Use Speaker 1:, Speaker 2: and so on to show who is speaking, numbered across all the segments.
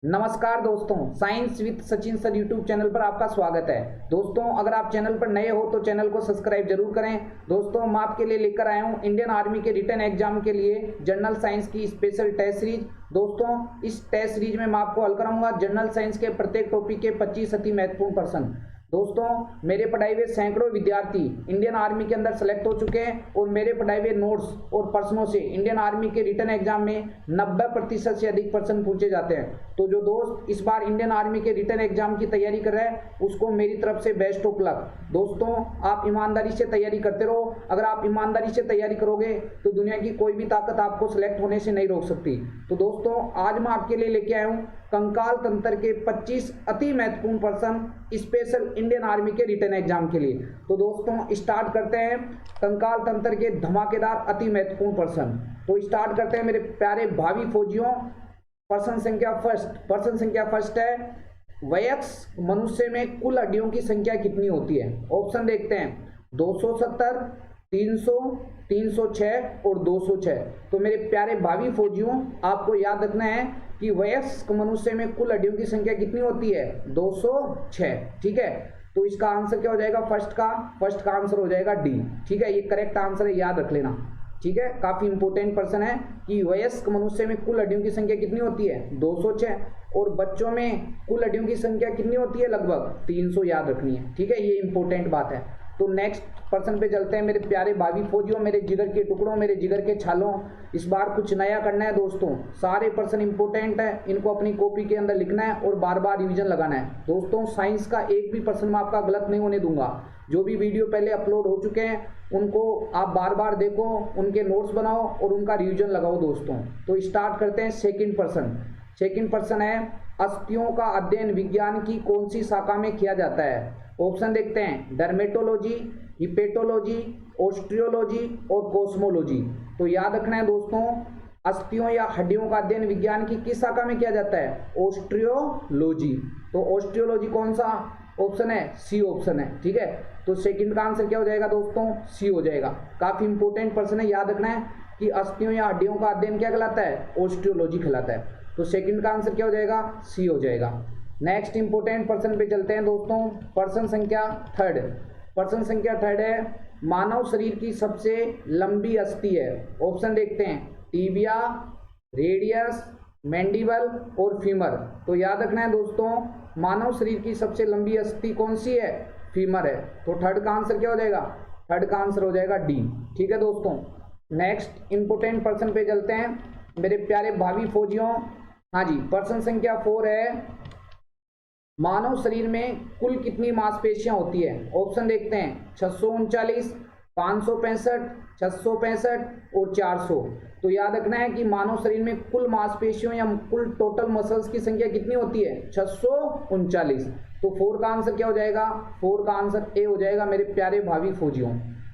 Speaker 1: नमस्कार दोस्तों, science with Sachin sir YouTube channel पर आपका स्वागत है। दोस्तों, अगर आप चैनल पर नए हो तो चैनल को सब्सक्राइब जरूर करें। दोस्तों, मैं आपके लिए लेकर आया हूं इंडियन आर्मी के रिटन एग्जाम के लिए जनरल साइंस की स्पेशल टेस्ट सीरीज। दोस्तों, इस टेस्ट सीरीज में मैं आपको हल कराऊंगा जनरल साइंस के प्रत्येक टॉपिक के 25 अति महत्वपूर्ण प्रश्न। दोस्तों, मेरे पढ़ाए हुए सैकड़ों विद्यार्थी इंडियन आर्मी के अंदर सेलेक्ट हो चुके हैं और मेरे पढ़ाए हुए नोट्स और प्रश्नों से इंडियन आर्मी के रिटन एग्जाम में 90% से अधिक प्रश्न पूछे जाते हैं। तो जो दोस्त इस बार इंडियन आर्मी के रिटन एग्जाम की तैयारी कर रहे हैं उसको मेरी तरफ से बेस्ट ऑफ लक। दोस्तों, आप ईमानदारी से तैयारी करते रहो। अगर आप ईमानदारी से तैयारी करोगे तो दुनिया की कोई भी ताकत आपको सिलेक्ट होने से नहीं रोक सकती। तो दोस्तों, आज मैं आपके लिए लेके आया हूँ कंकाल तंत्र के 25 अति महत्वपूर्ण प्रश्न स्पेशल इंडियन आर्मी के रिटन एग्जाम के लिए। तो दोस्तों, स्टार्ट करते हैं कंकाल तंत्र के धमाकेदार अति महत्वपूर्ण प्रश्न। तो स्टार्ट करते हैं मेरे प्यारे भावी फौजियों। प्रश्न संख्या फर्स्ट है, वयस्क मनुष्य में कुल हड्डियों की संख्या कितनी होती है? ऑप्शन देखते हैं 270, 300, 306 और 206। तो मेरे प्यारे भावी फौजियों, आपको याद रखना है कि वयस्क मनुष्य में कुल हड्डियों की संख्या कितनी होती है? 206। ठीक है, तो इसका आंसर क्या हो जाएगा? फर्स्ट का आंसर हो जाएगा डी। ठीक है, ये करेक्ट आंसर है, याद रख लेना। ठीक है, काफी इंपोर्टेंट प्रश्न है कि वयस्क मनुष्य में कुल हड्डियों की संख्या कितनी होती है? 206। और बच्चों में कुल हड्डियों की संख्या कितनी होती है? लगभग 300, याद रखनी है। ठीक है, ये इंपॉर्टेंट बात है। तो नेक्स्ट प्रश्न पे चलते हैं मेरे प्यारे भावी फौजियों, मेरे जिगर के टुकड़ों, मेरे जिगर के छालों। इस बार कुछ नया करना है दोस्तों। सारे प्रश्न इंपॉर्टेंट है, इनको अपनी कॉपी के अंदर लिखना है और बार बार रिवीजन लगाना है। दोस्तों, साइंस का एक भी प्रश्न मैं आपका गलत नहीं होने दूंगा। जो भी वीडियो पहले अपलोड हो चुके हैं उनको आप बार बार देखो, उनके नोट्स बनाओ और उनका रिवीजन लगाओ दोस्तों। तो स्टार्ट करते हैं सेकंड प्रश्न है, अस्थियों का अध्ययन विज्ञान की कौन सी शाखा में किया जाता है? ऑप्शन देखते हैं डर्मेटोलॉजी, हिपेटोलॉजी, ऑस्ट्रियोलॉजी और कोस्मोलॉजी। तो याद रखना है दोस्तों, अस्थियों या हड्डियों का अध्ययन विज्ञान की किस शाखा में किया जाता है? ऑस्ट्रियोलॉजी। तो ऑस्ट्रियोलॉजी कौन सा ऑप्शन है? सी ऑप्शन है। ठीक है, तो सेकंड का आंसर क्या हो जाएगा दोस्तों? सी हो जाएगा। काफी इंपोर्टेंट प्रश्न है, याद रखना है कि अस्थियों या हड्डियों का अध्ययन क्या कहलाता है? ऑस्ट्रियोलॉजी कहलाता है। तो सेकंड का आंसर क्या हो जाएगा? सी हो जाएगा। नेक्स्ट इंपोर्टेंट प्रश्न पे चलते हैं दोस्तों। प्रश्न संख्या थर्ड है, मानव शरीर की सबसे लंबी अस्थि है। ऑप्शन देखते हैं टीबिया, रेडियस, मैंडिबल और फीमर। तो याद रखना है दोस्तों, मानव शरीर की सबसे लंबी अस्थि कौन सी है? फीमर है। तो थर्ड का आंसर क्या हो जाएगा? थर्ड का आंसर हो जाएगा डी। ठीक है दोस्तों, नेक्स्ट इंपोर्टेंट प्रश्न पे चलते हैं मेरे प्यारे भावी फौजियों। हाँ जी, प्रश्न संख्या 4 है, मानव शरीर में कुल कितनी मांसपेशियां होती है? ऑप्शन देखते हैं 639, 565, 665 और 400। तो याद रखना है कि मानव शरीर में कुल मांसपेशियों या कुल टोटल मसल्स की संख्या कितनी होती है? 639। तो 4 का आंसर क्या हो जाएगा? 4 का आंसर ए हो जाएगा मेरे प्यारे भावी फौजियों।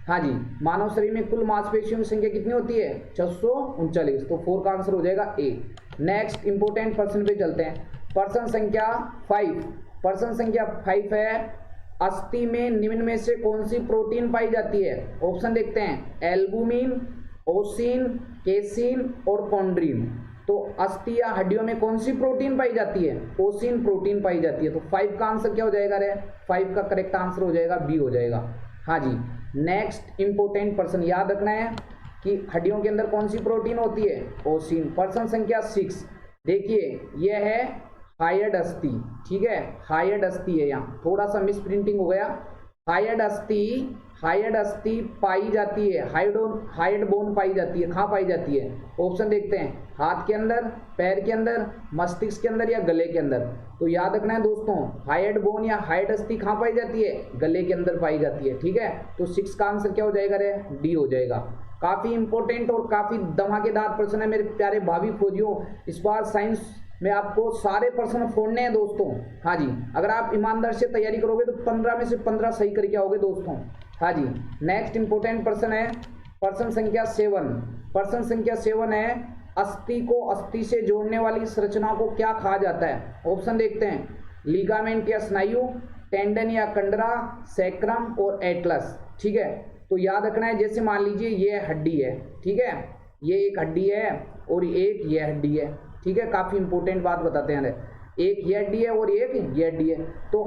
Speaker 1: हाँ जी, मानव शरीर में कुल मांसपेशियों की संख्या कितनी होती है? 639। तो 4 का आंसर हो जाएगा ए। नेक्स्ट इंपोर्टेंट प्रश्न पे चलते हैं। प्रश्न संख्या 5 है, अस्थि में निम्न में से कौन सी प्रोटीन पाई जाती है? ऑप्शन देखते हैं एल्बुमिन, ओसिन, केसिन और कॉन्ड्रीन। तो अस्थि या हड्डियों में कौन सी प्रोटीन पाई जाती है? ओसिन प्रोटीन पाई जाती है। तो 5 का आंसर क्या हो जाएगा रे? 5 का करेक्ट आंसर हो जाएगा बी हो जाएगा। हाँ जी, नेक्स्ट इंपोर्टेंट प्रश्न याद रखना है कि हड्डियों के अंदर कौन सी प्रोटीन होती है? ओसिन। प्रश्न संख्या 6 देखिए, यह है हायड अस्थि। ठीक है, हायड अस्थि है, यहाँ थोड़ा सा मिस प्रिंटिंग हो गया। हायड अस्थि पाई जाती है, हायड बोन पाई जाती है। कहाँ पाई जाती है? ऑप्शन देखते हैं हाथ के अंदर, पैर के अंदर, मस्तिष्क के अंदर या गले के अंदर। तो याद रखना है दोस्तों, हायड बोन या हायड अस्थि कहाँ पाई जाती है? गले के अंदर पाई जाती है। ठीक है, तो 6 का आंसर क्या हो जाएगा रे? डी हो जाएगा। काफी इंपॉर्टेंट और काफी धमाकेदार प्रश्न है मेरे प्यारे भावी फौजियों। इस बार साइंस में आपको सारे प्रश्न फोड़ने हैं दोस्तों। हाँ जी, अगर आप ईमानदार से तैयारी करोगे तो 15 में से 15 सही करके आओगे दोस्तों। हाँ जी, नेक्स्ट इंपोर्टेंट प्रश्न है प्रश्न संख्या 7 है, अस्थि को अस्थि से जोड़ने वाली संरचना को क्या कहा जाता है? ऑप्शन देखते हैं लिगामेंट या स्नायु, टेंडन या कंडरा, सैक्रम और एटलस। ठीक है, तो याद रखना है, जैसे मान लीजिए ये हड्डी है। ठीक है, ये एक हड्डी है और एक ये हड्डी है। ठीक है, काफी इंपोर्टेंट बात बताते हैं। एक ये हड्डी है और एक ये हड्डी है। तो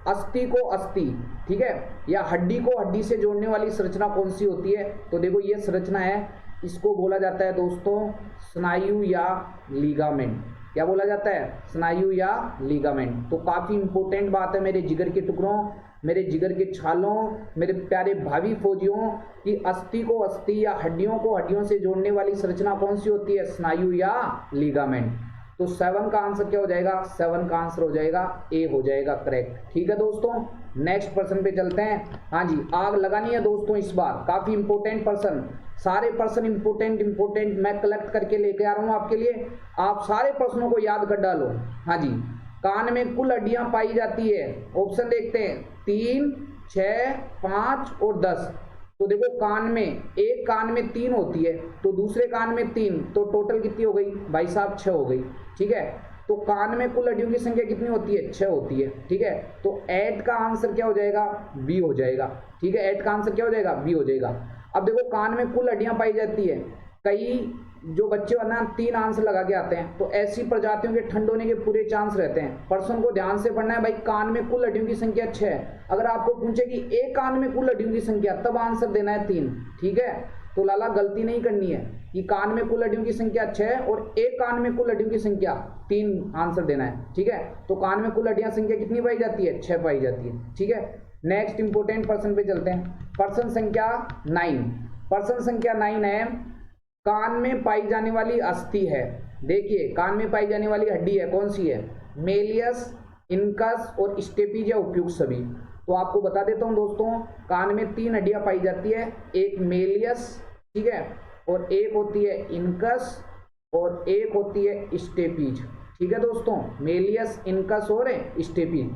Speaker 1: अस्थि को अस्थि, ठीक है, या हड्डी को हड्डी से जोड़ने वाली संरचना कौन सी होती है? तो देखो ये संरचना है, इसको बोला जाता है दोस्तों स्नायु या लीगामेंट। क्या बोला जाता है? स्नायु या लीगामेंट। तो काफी इंपॉर्टेंट बात है मेरे जिगर के टुकड़ों, मेरे जिगर के छालों, मेरे प्यारे भावी फौजियों, कि अस्थि को अस्थि या हड्डियों को हड्डियों से जोड़ने वाली संरचना कौन सी होती है? स्नायु या लीगामेंट। तो 7 का आंसर क्या हो जाएगा? 7 का आंसर हो जाएगा ए, हो जाएगा करेक्ट। ठीक है दोस्तों, नेक्स्ट पर्सन पे चलते हैं। हाँ जी, आग लगानी है दोस्तों इस बार, काफी इंपोर्टेंट पर्सन, सारे पर्सन इंपोर्टेंट मैं कलेक्ट करके लेके आ रहा हूं आपके लिए। आप सारे प्रश्नों को याद कर डालो। हाँ जी, कान में कुल हड्डियां पाई जाती है, ऑप्शन देखते हैं 3, 6, 5 और 10। तो देखो कान में, एक कान में 3 होती है तो दूसरे कान में 3, तो टोटल कितनी हो गई भाई साहब? 6 हो गई। ठीक है, तो कान में कुल हड्डियों की संख्या कितनी होती है? 6 होती है। ठीक है, तो 8 का आंसर क्या हो जाएगा? बी हो जाएगा। ठीक है, 8 का आंसर क्या हो जाएगा? बी हो जाएगा। अब देखो कान में कुल हड्डियां पाई जाती है, कई जो बच्चे वरना 3 आंसर लगा के आते हैं, तो ऐसी प्रजातियों के ठंड होने के पूरे चांस रहते हैं। पर्सन को ध्यान से पढ़ना है भाई, कान में कुल हड्डियों की संख्या 6 है। अगर आपको पूछे कि एक कान में कुल हड्डियों की संख्या, तब आंसर देना है 3। ठीक है, तो लाला गलती नहीं करनी है कि कान में कुल हड्डियों की संख्या 6 और एक कान में कुल हड्डियों की संख्या 3 आंसर देना है। ठीक है, तो कान में कुल हड्डियां संख्या कितनी पाई जाती है? 6 पाई जाती है। ठीक है, नेक्स्ट इंपोर्टेंट पर्सन पे चलते हैं। पर्सन संख्या 9, पर्सन संख्या 9 है, कान में पाई जाने वाली अस्थि है। देखिए कान में पाई जाने वाली हड्डी है, कौन सी है? मेलियस, इनकस और स्टेपीज या उपयुक्त सभी। तो आपको बता देता हूं दोस्तों, कान में 3 हड्डियां पाई जाती है, एक मेलियस, ठीक है, और एक होती है इनकस और एक होती है स्टेपीज। ठीक है दोस्तों, मेलियस, इनकस और स्टेपीज।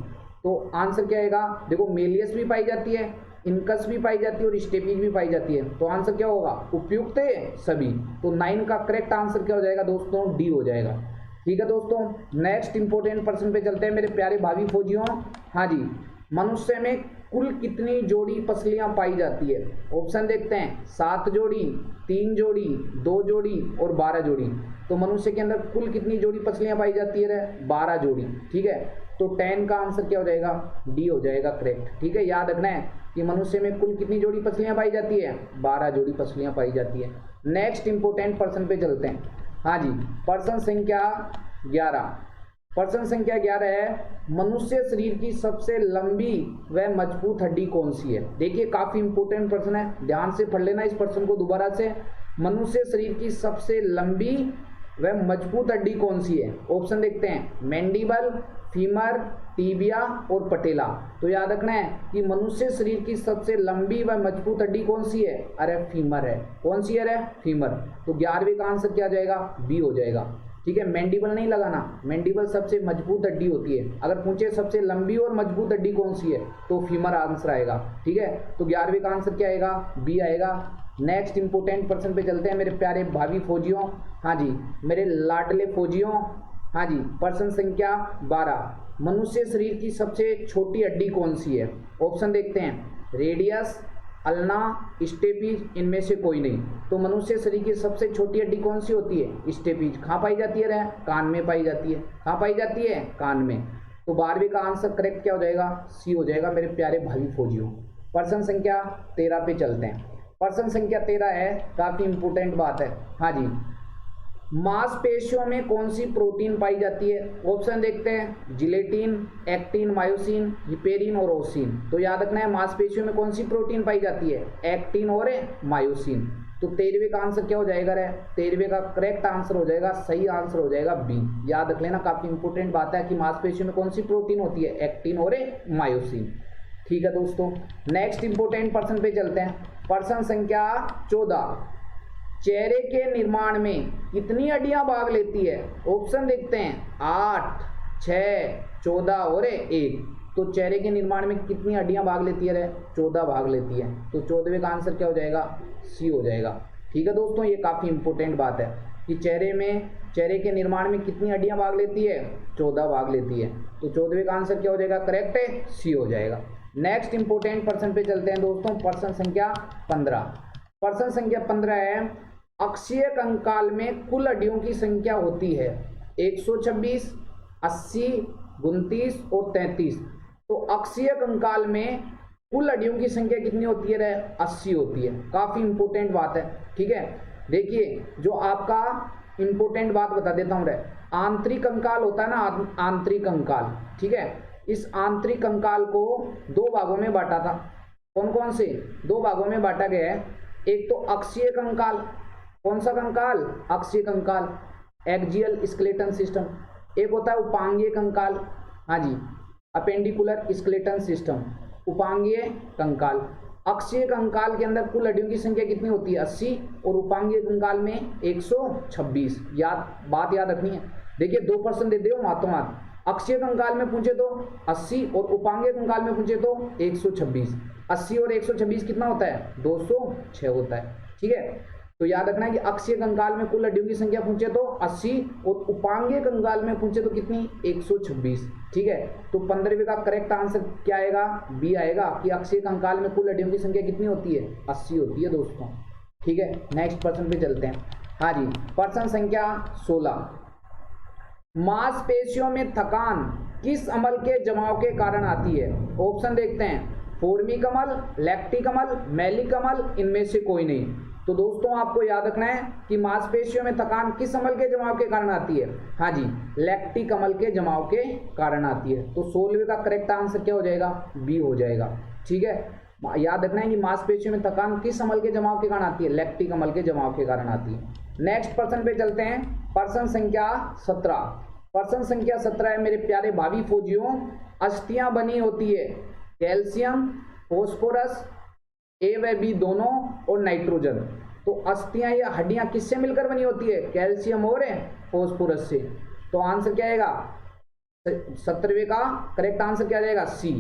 Speaker 1: तो आंसर क्या आएगा? देखो मेलियस भी पाई जाती है, इनकस भी पाई जाती है और स्टेपीज भी पाई जाती है। तो आंसर क्या होगा? उपयुक्त सभी। तो 9 का करेक्ट आंसर क्या हो जाएगा दोस्तों? डी हो जाएगा। ठीक है दोस्तों, नेक्स्ट इंपोर्टेंट पर्सन पे चलते हैं मेरे प्यारे भावी फौजियों। हाँ जी, मनुष्य में कुल कितनी जोड़ी पसलियां पाई जाती है? ऑप्शन देखते हैं 7 जोड़ी, 3 जोड़ी, 2 जोड़ी और 12 जोड़ी। तो मनुष्य के अंदर कुल कितनी जोड़ी पसलियां पाई जाती है? 12 जोड़ी। ठीक है, तो 10 का आंसर क्या हो जाएगा? डी हो जाएगा करेक्ट। ठीक है, याद रखना है कि मनुष्य में कुल कितनी जोड़ी पसलियां पाई जाती है? 12 जोड़ी पसलियां पाई जाती है। नेक्स्ट इंपोर्टेंट पर्सन पे चलते हैं। हाँ जी, पर्सन संख्या 11, पर्सन संख्या 11 है, मनुष्य शरीर की सबसे लंबी व मजबूत हड्डी कौन सी है? देखिए काफी इंपोर्टेंट पर्सन है, ध्यान से पढ़ लेना इस पर्सन को दोबारा से। मनुष्य शरीर की सबसे लंबी व मजबूत हड्डी कौन सी है? ऑप्शन देखते हैं मैंडिबल, फीमर, टीबिया और पटेला। तो याद रखना है कि मनुष्य शरीर की सबसे लंबी व मजबूत हड्डी कौन सी है? अरे फीमर है। कौन सी है? फीमर। तो 11वें का आंसर क्या जाएगा? बी हो जाएगा। ठीक है, मैंडिबल नहीं लगाना, मैंडिबल सबसे मजबूत हड्डी होती है। अगर पूछे सबसे लंबी और मजबूत हड्डी कौन सी है, तो फीमर आंसर आएगा। ठीक है, तो 11वें का आंसर क्या आएगा? बी आएगा। नेक्स्ट इंपोर्टेंट पर्सन पे चलते हैं मेरे प्यारे भावी फौजियों। हाँ जी, मेरे लाडले फौजियों। हाँ जी, पर्सन संख्या 12, मनुष्य शरीर की सबसे छोटी हड्डी कौन सी है? ऑप्शन देखते हैं रेडियस, अल्ना, स्टेपीज, इनमें से कोई नहीं। तो मनुष्य शरीर की सबसे छोटी हड्डी कौन सी होती है? स्टेपीज। कहाँ पाई जाती है? कान में पाई जाती है। कहाँ पाई जाती है? कान में। तो 12वें का आंसर करेक्ट क्या हो जाएगा? सी हो जाएगा मेरे प्यारे भावी फौजियों। पर्सन संख्या 13 पे चलते हैं। पर्सन संख्या 13 है, काफी इंपोर्टेंट बात है। हाँ जी, मांसपेशियों में कौन सी प्रोटीन पाई जाती है? ऑप्शन देखते हैं जिलेटिन, एक्टिन, मायोसिन, हिपेरिन और ओसिन। तो याद रखना है मांसपेशियों में कौन सी प्रोटीन पाई जाती है? एक्टिन और मायोसिन। तो 13वें का आंसर क्या हो जाएगा? 13वें का करेक्ट आंसर हो जाएगा, सही आंसर हो जाएगा बी। याद रख लेना, काफी इंपोर्टेंट बात है कि मांसपेशियों में कौन सी प्रोटीन होती है? एक्टिन और मायोसिन। ठीक है दोस्तों, नेक्स्ट इंपोर्टेंट पर्सन पे चलते हैं। पर्सन संख्या 14, चेहरे के निर्माण में कितनी हड्डियां भाग लेती है? ऑप्शन देखते हैं 8, 6, 14 और 1। तो चेहरे के निर्माण में कितनी हड्डियां भाग लेती है? 14 भाग लेती है। तो 14वें का आंसर क्या हो जाएगा? सी हो जाएगा। ठीक है दोस्तों, ये काफी इंपोर्टेंट बात है कि चेहरे के निर्माण में कितनी हड्डियां भाग लेती है? 14 भाग लेती है। तो 14वें का आंसर क्या हो जाएगा? करेक्ट है, सी हो जाएगा। नेक्स्ट इंपोर्टेंट पर्सन पे चलते हैं दोस्तों। पर्सन संख्या 15, पर्सन संख्या 15 है, अक्षीय कंकाल में कुल हड्डियों की संख्या होती है 126, 80, 29 और 33। तो अक्षीय कंकाल में कुल हड्डियों की संख्या कितनी होती है? 80 होती है। काफी इंपोर्टेंट बात है, ठीक है। देखिए जो आपका इंपोर्टेंट बात बता देता हूं, आंतरिक कंकाल होता है ना, आंतरिक कंकाल, ठीक है। इस आंतरिक कंकाल को दो भागों में बांटा था। कौन कौन से? दो भागों में बांटा गया है। एक तो अक्षीय कंकाल, कौन सा कंकाल? अक्षीय कंकाल, एक्सियल स्केलेटन सिस्टम। एक होता है उपांगीय कंकाल, हाँ जी, अपेंडिकुलर स्केलेटन सिस्टम, उपांगीय कंकाल। अक्षीय कंकाल के अंदर कुल हड्डियों की संख्या कितनी होती है? 80, और उपांगीय कंकाल में 126। बात याद रखनी है। देखिए 2% दे दो मातों मात, अक्षीय कंकाल में पूछे तो 80 और उपांगीय कंकाल में पूछे तो 126। 80 और 126 कितना होता है? 206 होता है, ठीक है। तो याद रखना है कि अक्षीय कंकाल में कुल हड्डियों की संख्या पूछे तो 80 और उपांगीय कंकाल में पूछे तो कितनी? 126, ठीक है। तो 15वें का करेक्ट आंसर क्या आएगा? बी आएगा कि अक्षीय कंकाल में कुल हड्डियों की संख्या कितनी होती है? 80 होती है दोस्तों, ठीक है। नेक्स्ट प्रश्न पे चलते हैं। हाँ जी, प्रश्न संख्या 16, मांसपेशियों में थकान किस अम्ल के जमाव के कारण आती है? ऑप्शन देखते हैं, फोर्मिक अम्ल, लैक्टिक अम्ल, मैलिक अम्ल, इनमें से कोई नहीं। तो दोस्तों आपको याद रखना है कि मांसपेशियों में थकान किस अम्ल के जमाव के कारण आती है? हाँ जी, लैक्टिक अम्ल के जमाव के कारण आती है। तो 16वें का करेक्ट आंसर क्या हो जाएगा? बी हो जाएगा, ठीक है। याद रखना है कि मांसपेशियों में थकान किस अम्ल के जमाव के कारण आती है? लैक्टिक अम्ल के जमाव के कारण आती है। नेक्स्ट प्रश्न पे चलते हैं, प्रश्न संख्या 17। प्रश्न संख्या 17 है मेरे प्यारे भावी फौजियों, अस्थियां बनी होती है कैल्शियम, फॉस्फोरस, ए व बी दोनों और नाइट्रोजन। तो अस्थियां या हड्डियां किससे मिलकर बनी होती है? कैल्शियम और फॉस्फोरस से। तो आंसर क्या आएगा? 17वें का करेक्ट आंसर क्या जाएगा? सी,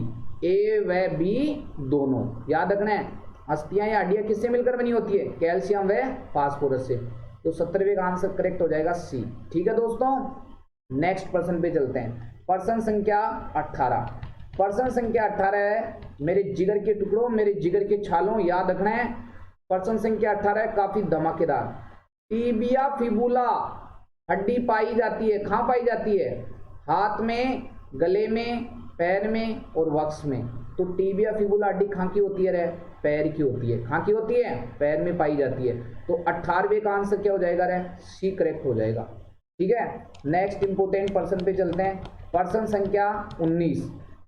Speaker 1: ए व बी दोनों। याद रखना है अस्थियां या हड्डियां किससे मिलकर बनी होती है? कैल्शियम व फास्फोरस से। तो 17वें का आंसर करेक्ट हो जाएगा सी, ठीक है दोस्तों। नेक्स्ट प्रश्न पे चलते हैं, प्रश्न संख्या 18। प्रश्न संख्या 18 है मेरे जिगर के टुकड़ों, मेरे जिगर के छालों, याद रखना है। प्रश्न संख्या 18 है काफी धमाकेदार। टीबिया फिबुला हड्डी पाई जाती है, कहाँ पाई जाती है? हाथ में, गले में, पैर में और वक्ष में। तो टीबिया फिबुला हड्डी कहाँ की होती है? रे पैर की होती है। कहाँ की होती है? पैर में पाई जाती है। तो 18वें का आंसर क्या हो जाएगा? रे सी करेक्ट हो जाएगा, ठीक है। नेक्स्ट इंपोर्टेंट प्रश्न पे चलते हैं, प्रश्न संख्या 19।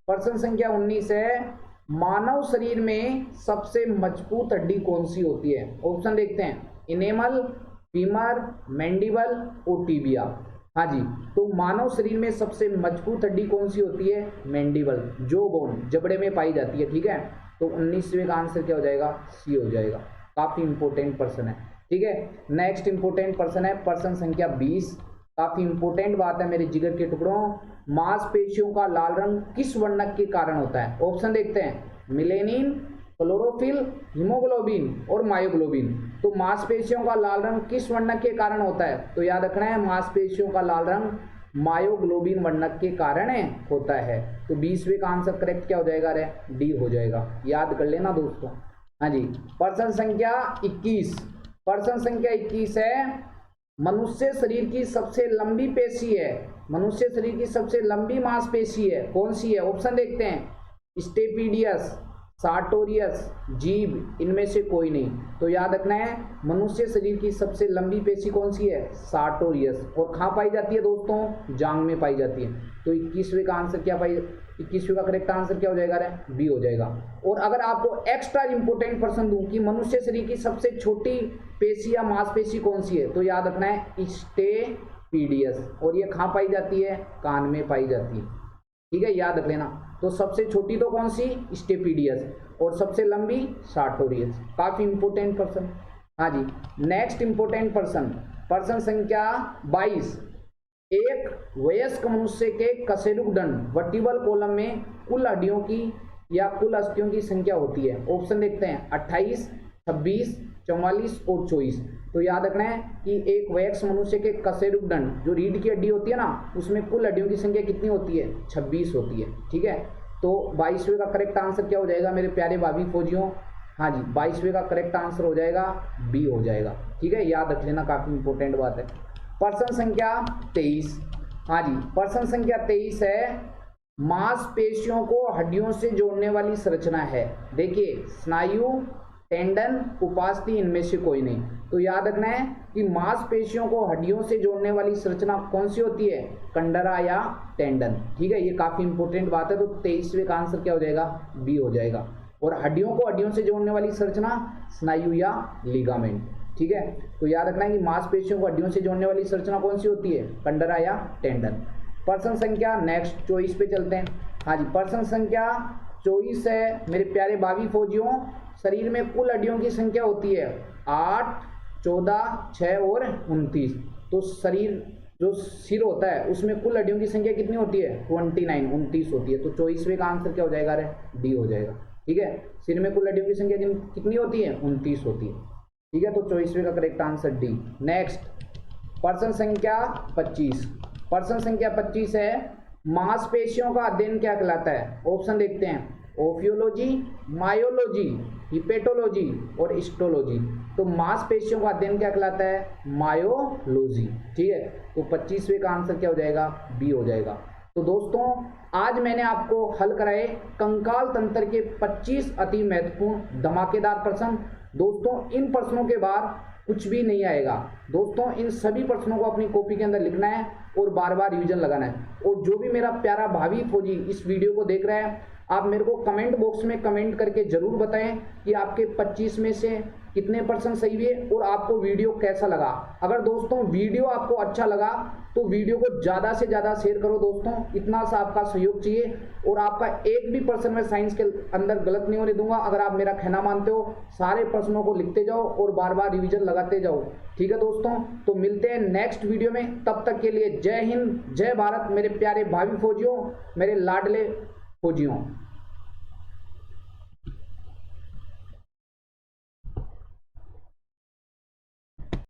Speaker 1: प्रश्न संख्या 19 है, मानव शरीर में सबसे मजबूत हड्डी कौन सी होती है? ऑप्शन देखते हैं, इनेमल, फीमर, मैंडिबल और टीबिया। हाँ जी, तो मानव शरीर में सबसे मजबूत हड्डी कौन सी होती है? मैंडिबल, जो बोन, जबड़े में पाई जाती है, ठीक है। तो 19वें का आंसर क्या हो जाएगा? सी हो जाएगा। काफी इंपोर्टेंट प्रश्न है, ठीक है। नेक्स्ट इंपोर्टेंट प्रश्न है प्रश्न संख्या 20। काफी इंपोर्टेंट बात है मेरे जिगर के टुकड़ों, मांसपेशियों का लाल रंग किस वर्णक के कारण होता है? ऑप्शन देखते हैं, मिलेनिन, क्लोरोफिल, हीमोग्लोबिन और मायोग्लोबिन। तो मांसपेशियों का लाल रंग किस वर्णक के कारण होता है? तो याद रखना है मांसपेशियों का लाल रंग मायोग्लोबिन वर्णक के कारण होता है। तो 20वें का आंसर करेक्ट क्या हो जाएगा? रे डी हो जाएगा। याद कर लेना दोस्तों। हाँ जी, प्रश्न संख्या 21। प्रश्न संख्या 21 है, मनुष्य शरीर की सबसे लंबी पेशी है, मनुष्य शरीर की सबसे लंबी मांसपेशी है, कौन सी है? ऑप्शन देखते हैं, स्टेपिडियस, सार्टोरियस, जीभ, इनमें से कोई नहीं। तो याद रखना है मनुष्य शरीर की सबसे लंबी पेशी कौन सी है? सार्टोरियस। और कहाँ पाई जाती है दोस्तों? जांग में पाई जाती है। तो 21वें का आंसर क्या पाई? 21वें का करेक्ट आंसर क्या हो जाएगा? रे बी हो जाएगा। और अगर आपको एक्स्ट्रा इंपोर्टेंट प्रश्न दूं कि मनुष्य शरीर की सबसे छोटी पेशी या मांसपेशी कौन सी है, तो याद रखना है स्टेपिडियस। और ये कहाँ पाई जाती है? कान में पाई जाती है, ठीक है, याद रख लेना। तो सबसे छोटी तो कौन सी? स्टेपिडियस, और सबसे लंबी सार्टोरियस। काफी इंपोर्टेंट प्रश्न। हाँ जी, नेक्स्ट इंपोर्टेंट प्रश्न, प्रश्न संख्या 22। एक वयस्क मनुष्य के कशेरुक दंड वर्टिबल कॉलम में कुल हड्डियों की या कुल अस्थियों की संख्या होती है? ऑप्शन देखते हैं, 28, 26, 44 और 24। तो याद रखना है कि एक वयस्क मनुष्य के कशेरुक दंड, जो रीढ़ की हड्डी होती है ना, उसमें कुल हड्डियों की संख्या कितनी होती है? 26 होती है, ठीक है। तो 22वें का करेक्ट आंसर क्या हो जाएगा मेरे प्यारे भाभी फौजियों? हाँ जी, 22वें का करेक्ट आंसर हो जाएगा बी हो जाएगा, ठीक है, याद रख लेना, काफी इंपोर्टेंट बात है। प्रश्न संख्या 23। हाँ जी, प्रश्न संख्या 23 है, मांसपेशियों को हड्डियों से जोड़ने वाली संरचना है। देखिए, स्नायु, टेंडन, उपास्थि, इनमें से कोई नहीं। तो याद रखना है कि मांसपेशियों को हड्डियों से जोड़ने वाली संरचना कौन सी होती है? कंडरा या टेंडन। ठीक है, ये काफी इंपॉर्टेंट बात है। तो 23वें का आंसर क्या हो जाएगा? बी हो जाएगा। और हड्डियों को हड्डियों से जोड़ने वाली संरचना स्नायु या लिगामेंट। ठीक है, तो याद रखना है कि मांसपेशियों को हड्डियों से जोड़ने वाली संरचना कौन सी होती है? कंडरा या टेंडन। प्रश्न संख्या नेक्स्ट 24 पे चलते हैं। हाँ जी, प्रश्न संख्या 24 है, मेरे प्यारे भावी फौजियों, शरीर में कुल हड्डियों की संख्या होती है 8, 14, 6 और 29। तो शरीर जो सिर होता है उसमें कुल हड्डियों की संख्या कितनी होती है? 29, 29 होती है। तो 24वें का आंसर क्या हो जाएगा? अरे डी हो जाएगा। ठीक है, सिर में कुल हड्डियों की संख्या कितनी होती है? 29 होती है। ठीक है, तो 24वें का करेक्ट आंसर डी। नेक्स्ट प्रश्न संख्या 25। प्रश्न संख्या 25 है, मांसपेशियों का अध्ययन क्या कहलाता है? ऑप्शन देखते हैं, ओफियोलॉजी, मायोलॉजी, हिपेटोलॉजी और हिस्टोलॉजी। तो मांसपेशियों का अध्ययन क्या कहलाता है? मायोलॉजी। ठीक है, तो 25वें का आंसर क्या हो जाएगा? बी हो जाएगा। तो दोस्तों, आज मैंने आपको हल कराए कंकाल तंत्र के 25 अति महत्वपूर्ण धमाकेदार प्रश्न। दोस्तों, इन प्रश्नों के बाद कुछ भी नहीं आएगा। दोस्तों, इन सभी प्रश्नों को अपनी कॉपी के अंदर लिखना है और बार बार रिवीजन लगाना है। और जो भी मेरा प्यारा भावी फौजी इस वीडियो को देख रहा है, आप मेरे को कमेंट बॉक्स में कमेंट करके जरूर बताएं कि आपके 25 में से कितने % सही हुए और आपको वीडियो कैसा लगा। अगर दोस्तों वीडियो आपको अच्छा लगा तो वीडियो को ज़्यादा से ज़्यादा शेयर करो। दोस्तों, इतना सा आपका सहयोग चाहिए। और आपका एक भी प्रश्न मैं साइंस के अंदर गलत नहीं होने दूंगा। अगर आप मेरा कहना मानते हो, सारे प्रश्नों को लिखते जाओ और बार बार रिवीजन लगाते जाओ। ठीक है दोस्तों, तो मिलते हैं नेक्स्ट वीडियो में। तब तक के लिए जय हिंद, जय भारत, मेरे प्यारे भावी फौजियों, मेरे लाडले फौजियों।